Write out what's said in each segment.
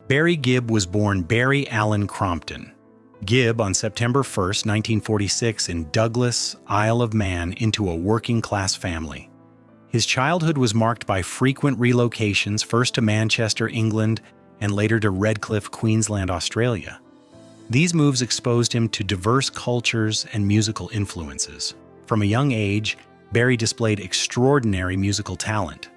Barry Gibb was born Barry Allen Crompton Gibb on September 1, 1946 in Douglas, Isle of Man, into a working-class family. His childhood was marked by frequent relocations, first to Manchester, England, and later to Redcliffe, Queensland, Australia. These moves exposed him to diverse cultures and musical influences. From a young age, Barry displayed extraordinary musical talent,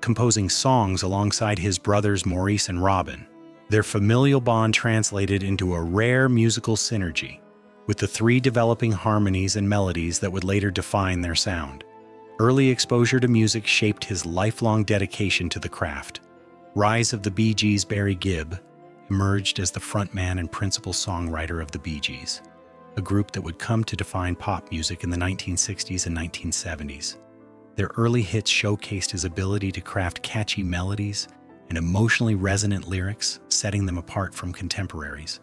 composing songs alongside his brothers Maurice and Robin. Their familial bond translated into a rare musical synergy, with the three developing harmonies and melodies that would later define their sound. Early exposure to music shaped his lifelong dedication to the craft. Rise of the Bee Gees. Barry Gibb emerged as the frontman and principal songwriter of the Bee Gees, a group that would come to define pop music in the 1960s and 1970s. Their early hits showcased his ability to craft catchy melodies and emotionally resonant lyrics, setting them apart from contemporaries.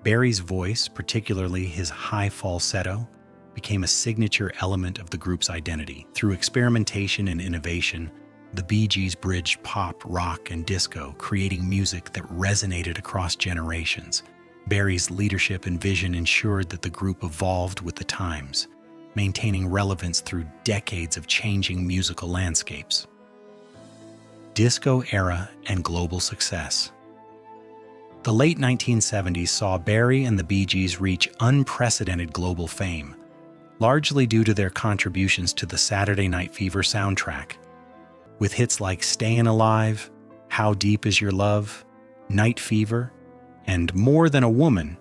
Barry's voice, particularly his high falsetto, became a signature element of the group's identity. Through experimentation and innovation, the Bee Gees bridged pop, rock, and disco, creating music that resonated across generations. Barry's leadership and vision ensured that the group evolved with the times, maintaining relevance through decades of changing musical landscapes. Disco era and global success. The late 1970s saw Barry and the Bee Gees reach unprecedented global fame, largely due to their contributions to the Saturday Night Fever soundtrack. With hits like Stayin' Alive, How Deep Is Your Love, Night Fever, and More Than a Woman,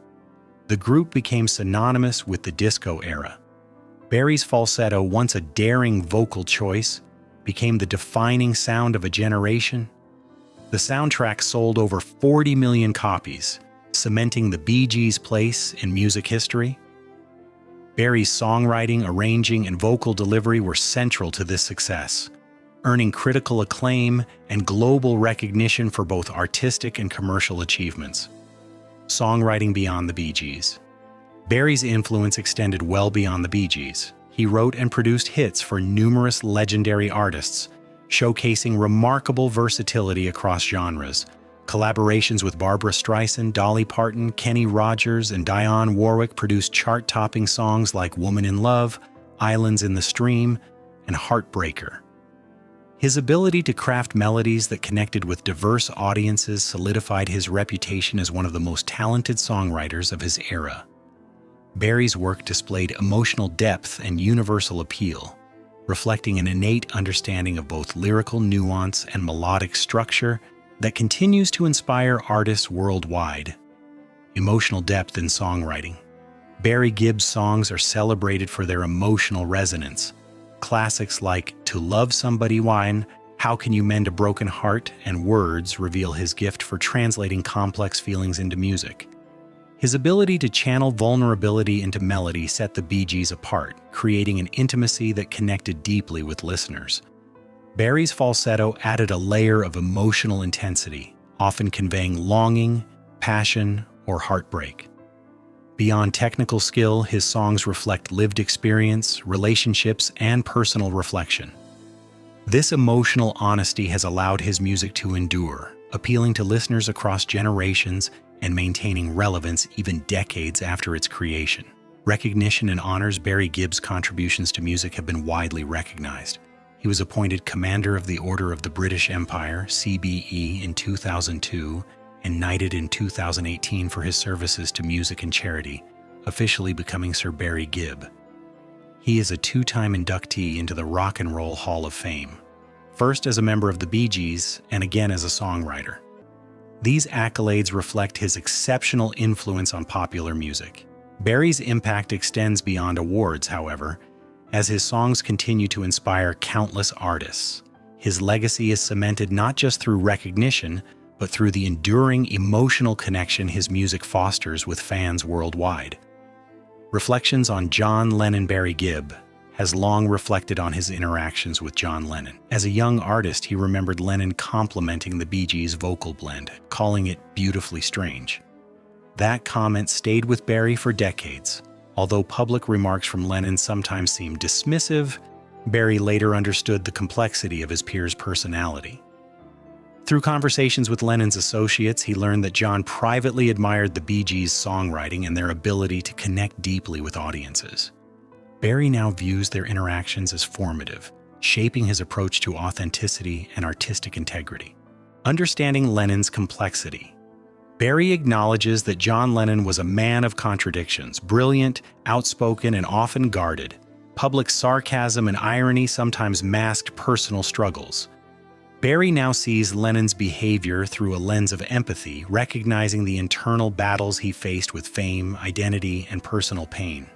the group became synonymous with the disco era. Barry's falsetto, once a daring vocal choice, became the defining sound of a generation. The soundtrack sold over 40 million copies, cementing the Bee Gees' place in music history. Barry's songwriting, arranging, and vocal delivery were central to this success, earning critical acclaim and global recognition for both artistic and commercial achievements. Songwriting beyond the Bee Gees. Barry's influence extended well beyond the Bee Gees. He wrote and produced hits for numerous legendary artists, showcasing remarkable versatility across genres. Collaborations with Barbra Streisand, Dolly Parton, Kenny Rogers, and Dionne Warwick produced chart-topping songs like Woman in Love, Islands in the Stream, and Heartbreaker. His ability to craft melodies that connected with diverse audiences solidified his reputation as one of the most talented songwriters of his era. Barry's work displayed emotional depth and universal appeal, reflecting an innate understanding of both lyrical nuance and melodic structure that continues to inspire artists worldwide. Emotional depth in songwriting. Barry Gibb's songs are celebrated for their emotional resonance. Classics like To Love Somebody Wine, How Can You Mend a Broken Heart, and Words reveal his gift for translating complex feelings into music. His ability to channel vulnerability into melody set the Bee Gees apart, creating an intimacy that connected deeply with listeners. Barry's falsetto added a layer of emotional intensity, often conveying longing, passion, or heartbreak. Beyond technical skill, his songs reflect lived experience, relationships, and personal reflection. This emotional honesty has allowed his music to endure, appealing to listeners across generations and maintaining relevance even decades after its creation. Recognition and honors. Barry Gibb's contributions to music have been widely recognized. He was appointed Commander of the Order of the British Empire, CBE, in 2002 and knighted in 2018 for his services to music and charity, officially becoming Sir Barry Gibb. He is a two-time inductee into the Rock and Roll Hall of Fame, first as a member of the Bee Gees and again as a songwriter. These accolades reflect his exceptional influence on popular music. Barry's impact extends beyond awards, however, as his songs continue to inspire countless artists. His legacy is cemented not just through recognition, but through the enduring emotional connection his music fosters with fans worldwide. Reflections on John Lennon. Barry Gibb has long reflected on his interactions with John Lennon. As a young artist, he remembered Lennon complimenting the Bee Gees' vocal blend, calling it beautifully strange. That comment stayed with Barry for decades. Although public remarks from Lennon sometimes seemed dismissive, Barry later understood the complexity of his peer's personality. Through conversations with Lennon's associates, he learned that John privately admired the Bee Gees' songwriting and their ability to connect deeply with audiences. Barry now views their interactions as formative, shaping his approach to authenticity and artistic integrity. Understanding Lennon's complexity. Barry acknowledges that John Lennon was a man of contradictions, brilliant, outspoken, and often guarded. Public sarcasm and irony sometimes masked personal struggles. Barry now sees Lennon's behavior through a lens of empathy, recognizing the internal battles he faced with fame, identity, and personal pain.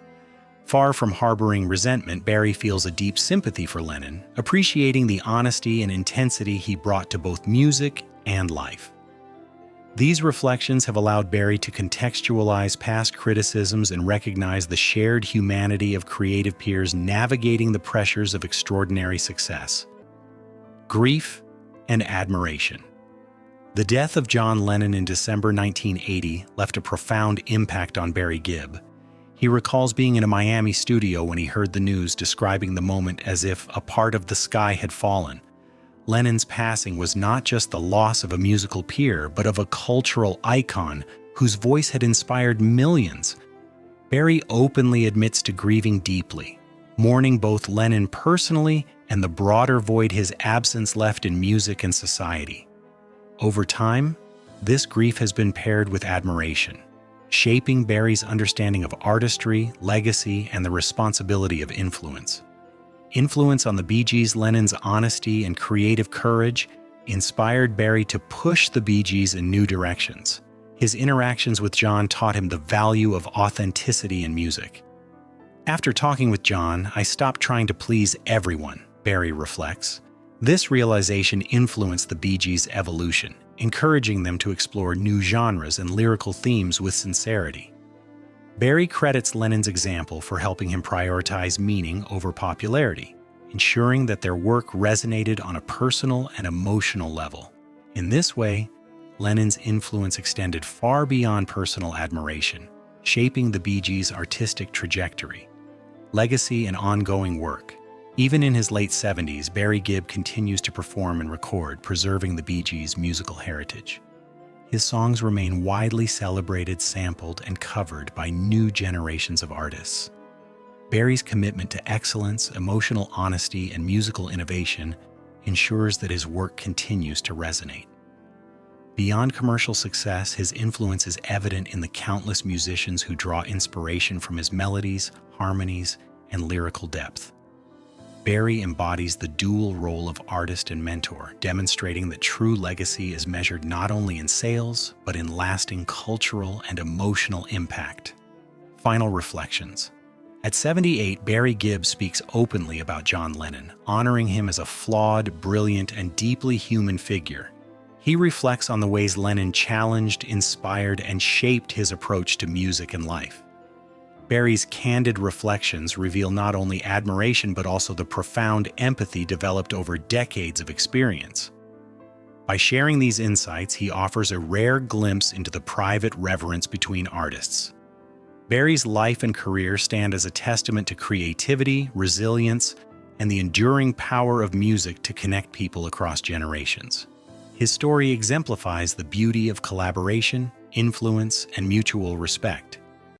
Far from harboring resentment, Barry feels a deep sympathy for Lennon, appreciating the honesty and intensity he brought to both music and life. These reflections have allowed Barry to contextualize past criticisms and recognize the shared humanity of creative peers navigating the pressures of extraordinary success. Grief and admiration. The death of John Lennon in December 1980 left a profound impact on Barry Gibb. He recalls being in a Miami studio when he heard the news, describing the moment as if a part of the sky had fallen. Lennon's passing was not just the loss of a musical peer, but of a cultural icon whose voice had inspired millions. Barry openly admits to grieving deeply, mourning both Lennon personally and the broader void his absence left in music and society. Over time, this grief has been paired with admiration, shaping Barry's understanding of artistry, legacy, and the responsibility of influence. Influence on the Bee Gees, Lennon's honesty and creative courage inspired Barry to push the Bee Gees in new directions. His interactions with John taught him the value of authenticity in music. After talking with John, I stopped trying to please everyone, Barry reflects. This realization influenced the Bee Gees' evolution, encouraging them to explore new genres and lyrical themes with sincerity. Barry credits Lennon's example for helping him prioritize meaning over popularity, ensuring that their work resonated on a personal and emotional level. In this way, Lennon's influence extended far beyond personal admiration, shaping the Bee Gees' artistic trajectory, legacy, and ongoing work. Even in his late 70s, Barry Gibb continues to perform and record, preserving the Bee Gees' musical heritage. His songs remain widely celebrated, sampled, and covered by new generations of artists. Barry's commitment to excellence, emotional honesty, and musical innovation ensures that his work continues to resonate. Beyond commercial success, his influence is evident in the countless musicians who draw inspiration from his melodies, harmonies, and lyrical depth. Barry embodies the dual role of artist and mentor, demonstrating that true legacy is measured not only in sales, but in lasting cultural and emotional impact. Final reflections. At 78, Barry Gibb speaks openly about John Lennon, honoring him as a flawed, brilliant, and deeply human figure. He reflects on the ways Lennon challenged, inspired, and shaped his approach to music and life. Barry's candid reflections reveal not only admiration but also the profound empathy developed over decades of experience. By sharing these insights, he offers a rare glimpse into the private reverence between artists. Barry's life and career stand as a testament to creativity, resilience, and the enduring power of music to connect people across generations. His story exemplifies the beauty of collaboration, influence, and mutual respect.